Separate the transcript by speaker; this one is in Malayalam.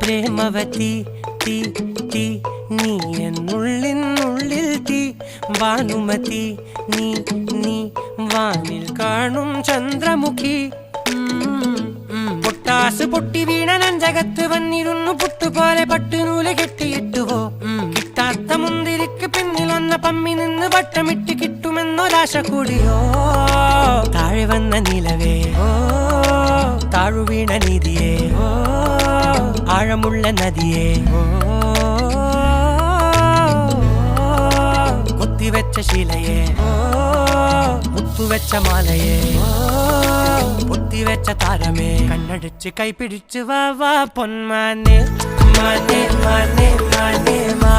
Speaker 1: പ്രേമവതി തീ തീ നീ എന്നുള്ളിൽ തീ ഭാനുമതി നീ നീ വാനിൽ കാണും ചന്ദ്രമുഖി പൊട്ടാസ് പൊട്ടി വീണ നഞ്ചകത്ത് വന്നിരുന്നു പുട്ടുപോലെ പട്ടുനൂല് കെട്ടിയിട്ടുവോ കിട്ടാത്ത മുന്തിരിക്ക് പിന്നിലൊന്ന പമ്മി നിന്ന് വട്ടമിട്ട് കിട്ടുമെന്നൊരാശ കൂടിയോ താഴെ വന്ന നിലവേ ഓ താഴു വീണ നിധിയേ ഓ ആഴമുള്ള നദിയേ ഓ കൊത്തിവെച്ച ശിലയേ ഓ മുത്തുവെച്ച മാലയേ പൊത്തിവെച്ച താരമേ കണ്ണടിച്ച് കൈപിടിച്ച് വാ വാ പൊന്മാനെ മാനേ മാനേ മാനേ മാ